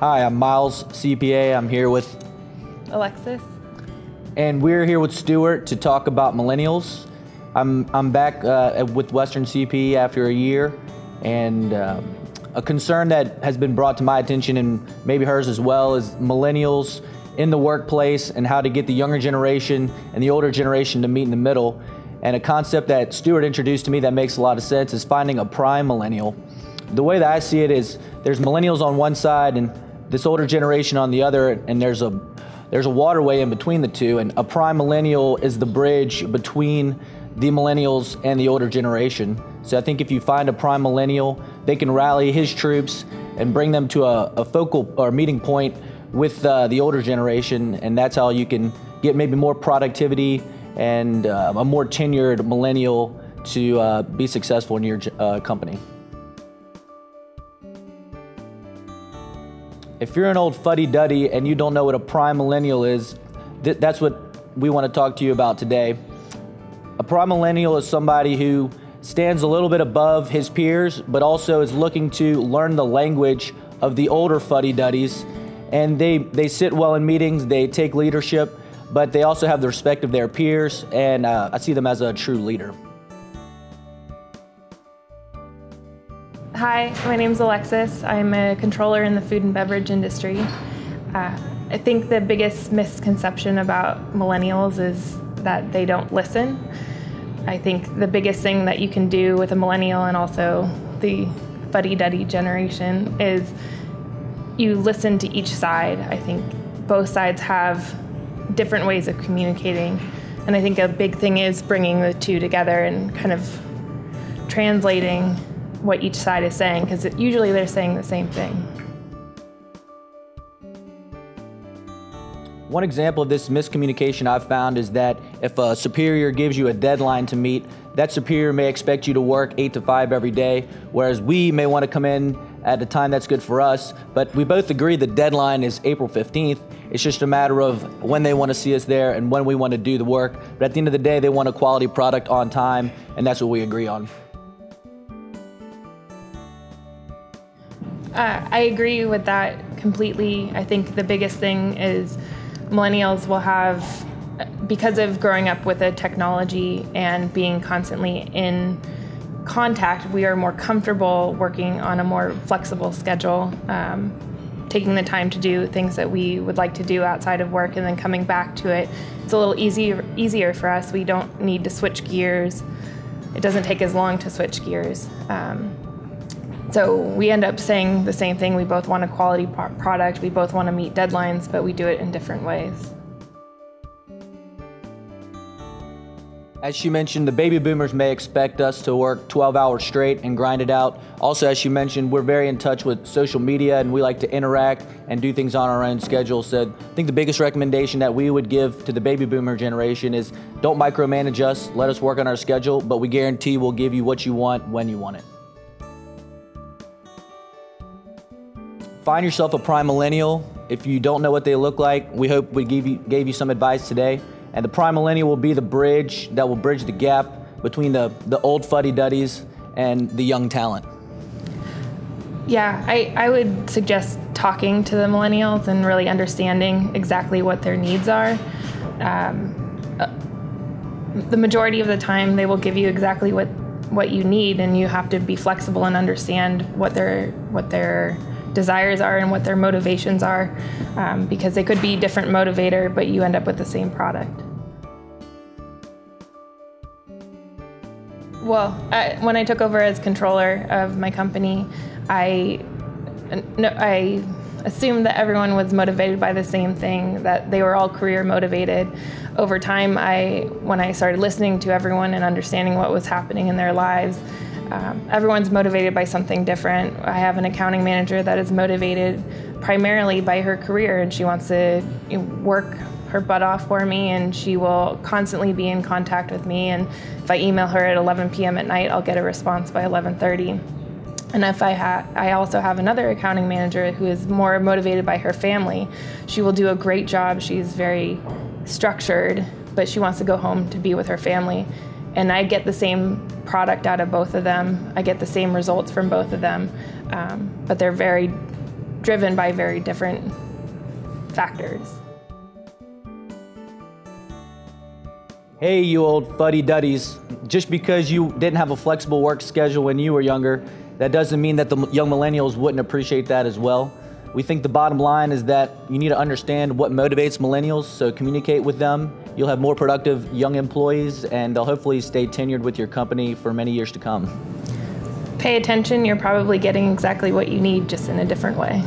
Hi, I'm Miles, CPA. I'm here with Alexis. And we're here with Stuart to talk about millennials. I'm back with Western CP after a year, and a concern that has been brought to my attention, and maybe hers as well, is millennials in the workplace and how to get the younger generation and the older generation to meet in the middle. And a concept that Stuart introduced to me that makes a lot of sense is finding a prime millennial. The way that I see it is there's millennials on one side and this older generation on the other, and there's a waterway in between the two, and a prime millennial is the bridge between the millennials and the older generation. So I think if you find a prime millennial, they can rally his troops and bring them to a focal or meeting point with the older generation, and that's how you can get maybe more productivity and a more tenured millennial to be successful in your company. If you're an old fuddy-duddy and you don't know what a prime millennial is, that's what we want to talk to you about today. A prime millennial is somebody who stands a little bit above his peers, but also is looking to learn the language of the older fuddy-duddies. And they sit well in meetings, they take leadership, but they also have the respect of their peers, and I see them as a true leader. Hi, my name's Alexis. I'm a controller in the food and beverage industry. I think the biggest misconception about millennials is that they don't listen. I think the biggest thing that you can do with a millennial and also the fuddy-duddy generation is you listen to each side. I think both sides have different ways of communicating, and I think a big thing is bringing the two together and kind of translating what each side is saying, because usually they're saying the same thing. One example of this miscommunication I've found is that if a superior gives you a deadline to meet, that superior may expect you to work 8 to 5 every day, whereas we may want to come in at a time that's good for us, but we both agree the deadline is April 15th. It's just a matter of when they want to see us there and when we want to do the work. But at the end of the day, they want a quality product on time, and that's what we agree on. I agree with that completely. I think the biggest thing is millennials will have, because of growing up with a technology and being constantly in contact, we are more comfortable working on a more flexible schedule, taking the time to do things that we would like to do outside of work and then coming back to it. It's a little easier for us. We don't need to switch gears. It doesn't take as long to switch gears. So we end up saying the same thing. We both want a quality product. We both want to meet deadlines, but we do it in different ways. As she mentioned, the baby boomers may expect us to work 12 hours straight and grind it out. Also, as she mentioned, we're very in touch with social media and we like to interact and do things on our own schedule. So I think the biggest recommendation that we would give to the baby boomer generation is don't micromanage us, let us work on our schedule, but we guarantee we'll give you what you want when you want it. Find yourself a prime millennial. If you don't know what they look like, we hope we gave you some advice today. And the prime millennial will be the bridge that will bridge the gap between the old fuddy-duddies and the young talent. Yeah, I would suggest talking to the millennials and really understanding exactly what their needs are. The majority of the time, they will give you exactly what you need, and you have to be flexible and understand what their desires are and what their motivations are, because they could be different motivator, but you end up with the same product. Well, when I took over as controller of my company, I assumed that everyone was motivated by the same thing, that they were all career motivated. Over time, when I started listening to everyone and understanding what was happening in their lives, everyone's motivated by something different. I have an accounting manager that is motivated primarily by her career, and she wants to work her butt off for me, and she will constantly be in contact with me. And if I email her at 11 p.m. at night, I'll get a response by 11:30. And if I also have another accounting manager who is more motivated by her family. She will do a great job. She's very structured, but she wants to go home to be with her family. And I get the same product out of both of them. I get the same results from both of them, but they're very driven by very different factors. Hey, you old fuddy-duddies. Just because you didn't have a flexible work schedule when you were younger, that doesn't mean that the young millennials wouldn't appreciate that as well. We think the bottom line is that you need to understand what motivates millennials, so communicate with them. You'll have more productive young employees, and they'll hopefully stay tenured with your company for many years to come. Pay attention, you're probably getting exactly what you need, just in a different way.